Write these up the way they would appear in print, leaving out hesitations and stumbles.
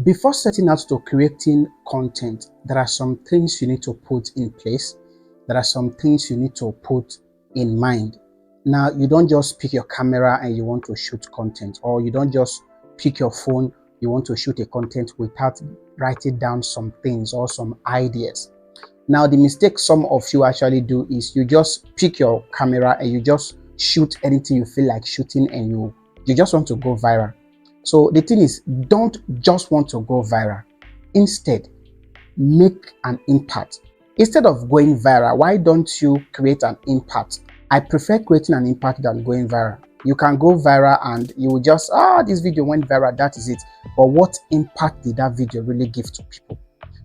Before setting out to creating content, there are some things you need to put in place. There are some things you need to put in mind. Now, you don't just pick your camera and you want to shoot content, or you don't just pick your phone, you want to shoot a content without writing down some things or some ideas. Now, the mistake some of you actually do is you just pick your camera and you just shoot anything you feel like shooting, and you just want to go viral. So the thing is, don't just want to go viral. Instead, make an impact. Instead of going viral, why don't you create an impact? I prefer creating an impact than going viral. You can go viral and you will just, this video went viral, that is it. But what impact did that video really give to people?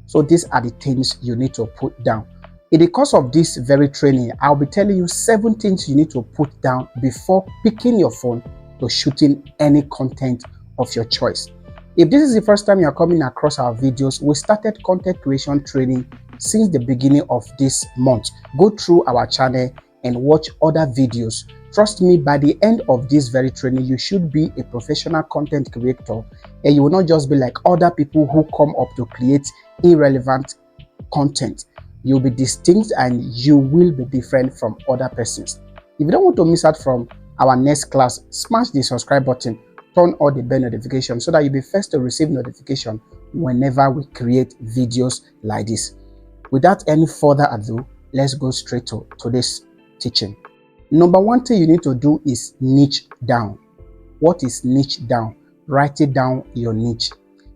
So these are the things you need to put down. In the course of this very training, I'll be telling you 7 things you need to put down before picking your phone to shooting any content of your choice. If this is the first time you are coming across our videos, we started content creation training since the beginning of this month. Go through our channel and watch other videos. Trust me, by the end of this very training, you should be a professional content creator, and you will not just be like other people who come up to create irrelevant content. You'll be distinct and you will be different from other persons. If you don't want to miss out from our next class, smash the subscribe button, turn on the bell notification so that you'll be first to receive notification whenever we create videos like this. Without any further ado, let's go straight to today's teaching. Number 1 thing you need to do is niche down. What is niche down? Write it down, your niche.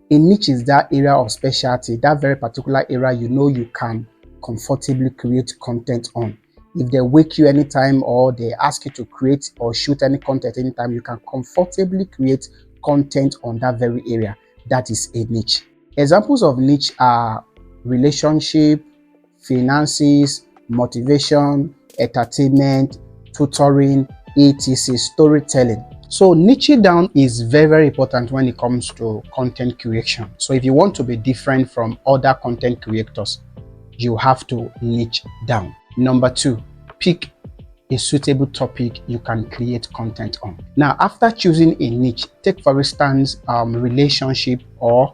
A niche is that area of specialty, that very particular area you know you can comfortably create content on. If they wake you anytime or they ask you to create or shoot any content anytime, you can comfortably create content on that very area. That is a niche. Examples of niche are relationship, finances, motivation, entertainment, tutoring, etc., storytelling. So niche down is very, very important when it comes to content creation. So if you want to be different from other content creators, you have to niche down. Number 2, pick a suitable topic you can create content on. Now, after choosing a niche, take for instance, relationship or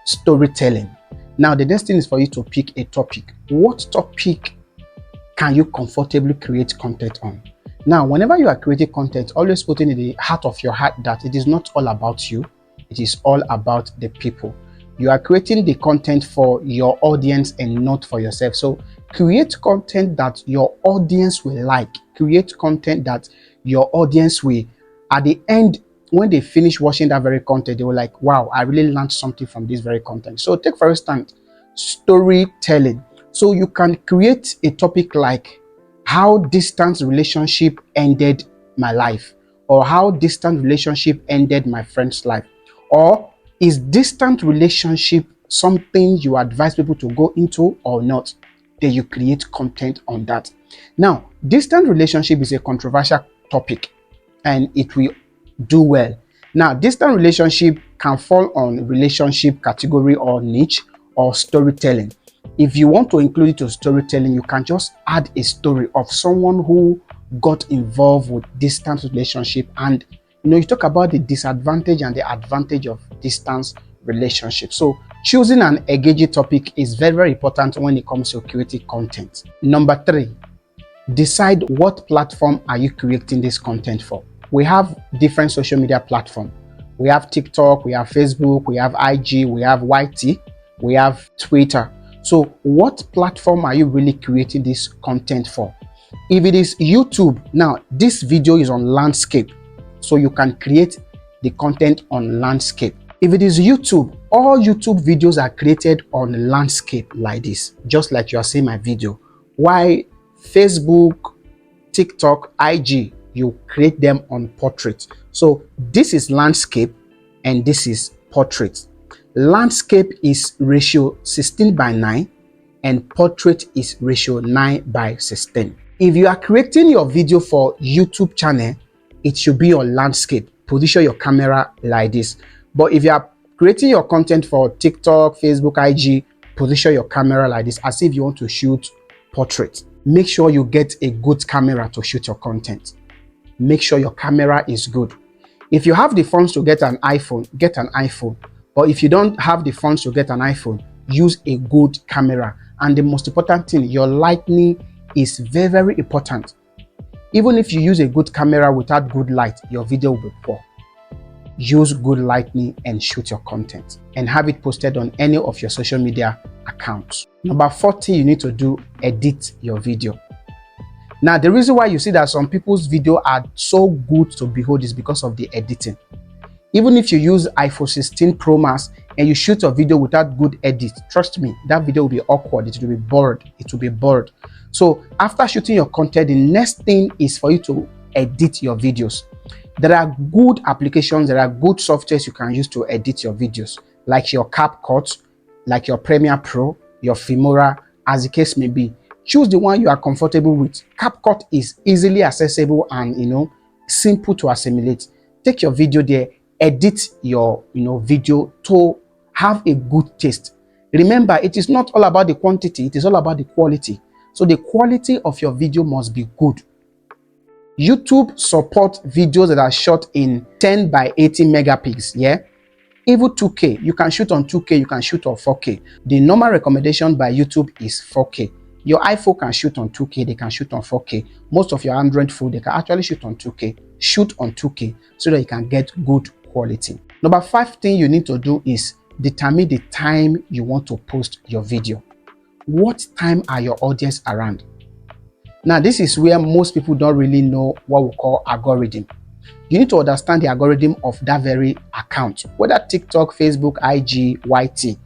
storytelling. Now, the next thing is for you to pick a topic. What topic can you comfortably create content on? Now, whenever you are creating content, always put in the heart of your heart that it is not all about you. It is all about the people. You are creating the content for your audience and not for yourself. So create content that your audience will like. Create content that your audience will, at the end, when they finish watching that very content, they will like, wow, I really learned something from this very content. So take for instance, storytelling. So you can create a topic like how distant relationship ended my life, or how distant relationship ended my friend's life, or is distant relationship something you advise people to go into or not? Then you create content on that. Now, distant relationship is a controversial topic and it will do well. Now, distant relationship can fall on relationship category or niche or storytelling. If you want to include it to storytelling, you can just add a story of someone who got involved with distant relationship, and you talk about the disadvantage and the advantage of distance relationship. So choosing an engaging topic is very, very important when it comes to creating content. Number 3, decide what platform are you creating this content for. We have different social media platforms. We have TikTok, we have Facebook, we have IG, we have YT, we have Twitter. So what platform are you really creating this content for? If it is YouTube, now this video is on landscape, so you can create the content on landscape. If it is YouTube, all YouTube videos are created on landscape like this, just like you are seeing my video. Why Facebook, TikTok, IG, you create them on portrait. So this is landscape and this is portrait. Landscape is ratio 16:9 and portrait is ratio 9:16. If you are creating your video for YouTube channel, it should be on landscape. Position your camera like this. But if you are creating your content for TikTok, Facebook, IG, position your camera like this, as if you want to shoot portrait. Make sure you get a good camera to shoot your content. Make sure your camera is good. If you have the funds to get an iPhone, get an iPhone. Or if you don't have the funds to get an iPhone, use a good camera. And the most important thing, your lighting is very, very important. Even if you use a good camera without good light, your video will be poor. Use good lighting and shoot your content and have it posted on any of your social media accounts. Number 40, you need to do, edit your video. Now, the reason why you see that some people's video are so good to behold is because of the editing. Even if you use iPhone 16 Pro Max and you shoot a video without good edit, trust me, that video will be awkward. It will be blurred. It will be blurred. So after shooting your content, the next thing is for you to edit your videos. There are good applications, there are good softwares you can use to edit your videos, like your CapCut, like your Premiere Pro, your Filmora, as the case may be. Choose the one you are comfortable with. CapCut is easily accessible and simple to assimilate. Take your video there, edit your video to have a good taste. Remember, it is not all about the quantity, it is all about the quality. So the quality of your video must be good. YouTube support videos that are shot in 10 by 80 megapixels, yeah? Even 2K, you can shoot on 2K, you can shoot on 4K. The normal recommendation by YouTube is 4K. Your iPhone can shoot on 2K, they can shoot on 4K. Most of your Android phone, they can actually shoot on 2K. Shoot on 2K so that you can get good quality. Number 5 thing you need to do is determine the time you want to post your video. What time are your audience around? Now, this is where most people don't really know what we call algorithm. You need to understand the algorithm of that very account, whether TikTok, Facebook, IG, YT.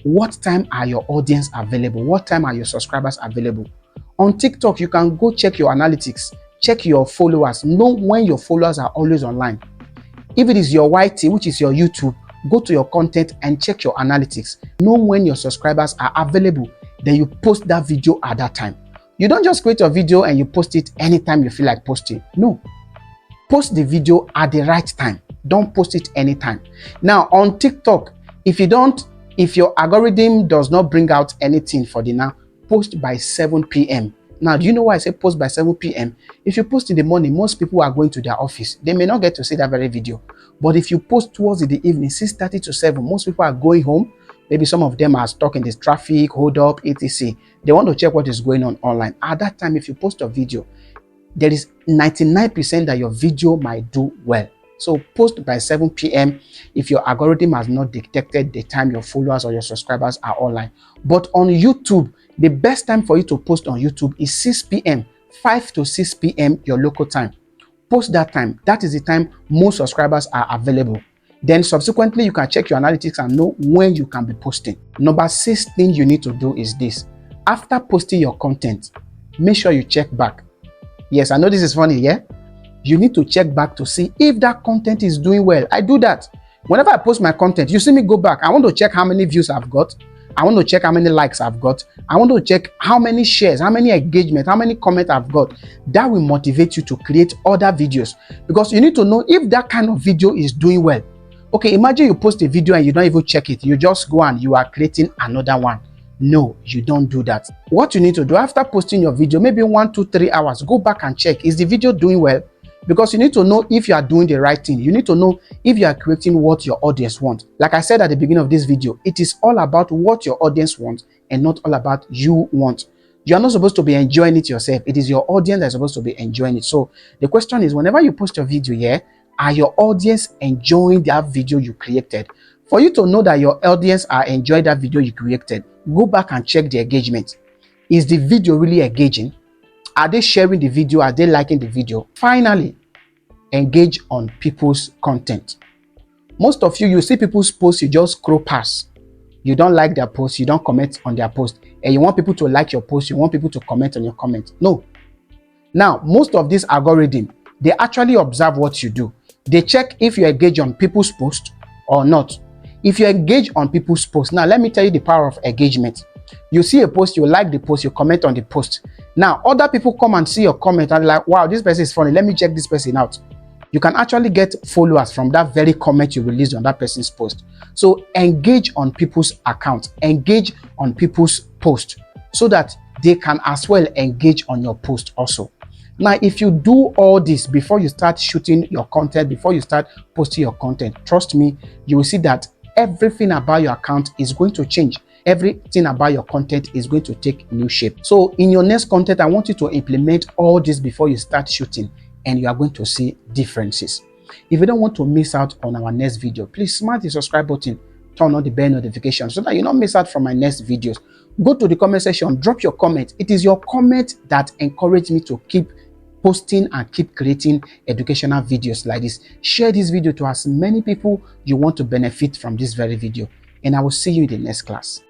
What time are your audience available? What time are your subscribers available? On TikTok, you can go check your analytics, check your followers, know when your followers are always online. If it is your YT, which is your YouTube, go to your content and check your analytics. Know when your subscribers are available. Then you post that video at that time. You don't just create a video and you post it anytime you feel like posting. No. Post the video at the right time. Don't post it anytime. Now, on TikTok, if your algorithm does not bring out anything for the now, post by 7 p.m. Now, do you know why I say post by 7 p.m.? If you post in the morning, most people are going to their office. They may not get to see that very video. But if you post towards the evening, 6:30 to 7, most people are going home. Maybe some of them are stuck in this traffic, hold up, etc. They want to check what is going on online. At that time, if you post a video, there is 99% that your video might do well. So post by 7 p.m. if your algorithm has not detected the time your followers or your subscribers are online. But on YouTube, the best time for you to post on YouTube is 6 p.m., 5 to 6 p.m. your local time. Post that time. That is the time most subscribers are available. Then subsequently, you can check your analytics and know when you can be posting. Number 6 thing you need to do is this. After posting your content, make sure you check back. Yes, I know this is funny, yeah? You need to check back to see if that content is doing well. I do that. Whenever I post my content, you see me go back. I want to check how many views I've got. I want to check how many likes I've got. I want to check how many shares, how many engagement, how many comments I've got. That will motivate you to create other videos, because you need to know if that kind of video is doing well. Okay, imagine you post a video and you don't even check it. You just go and you are creating another one. No, you don't do that. What you need to do after posting your video, maybe 1, 2, 3 hours, go back and check. Is the video doing well? Because you need to know if you are doing the right thing. You need to know if you are creating what your audience wants. Like I said at the beginning of this video, it is all about what your audience wants and not all about you want. You are not supposed to be enjoying it yourself. It is your audience that is supposed to be enjoying it. So the question is, whenever you post your video here, are your audience enjoying that video you created? For you to know that your audience are enjoying that video you created, go back and check the engagement. Is the video really engaging? Are they sharing the video? Are they liking the video? Finally, engage on people's content. Most of you see people's posts, you just scroll past. You don't like their post, you don't comment on their post, and you want people to like your post, you want people to comment on your comment. No. Now, most of this algorithm, they actually observe what you do. They check if you engage on people's posts or not. If you engage on people's posts, now let me tell you the power of engagement. You see a post, you like the post, you comment on the post. Now, other people come and see your comment and like, wow, this person is funny. Let me check this person out. You can actually get followers from that very comment you released on that person's post. So engage on people's accounts, engage on people's posts so that they can as well engage on your post also. Now, if you do all this before you start shooting your content, before you start posting your content, trust me, you will see that everything about your account is going to change. Everything about your content is going to take new shape. So in your next content, I want you to implement all this before you start shooting, and you are going to see differences. If you don't want to miss out on our next video, please smash the subscribe button, turn on the bell notification so that you don't miss out from my next videos. Go to the comment section, drop your comment. It is your comment that encourages me to keep posting and keep creating educational videos like this. Share this video to as many people you want to benefit from this very video, and I will see you in the next class.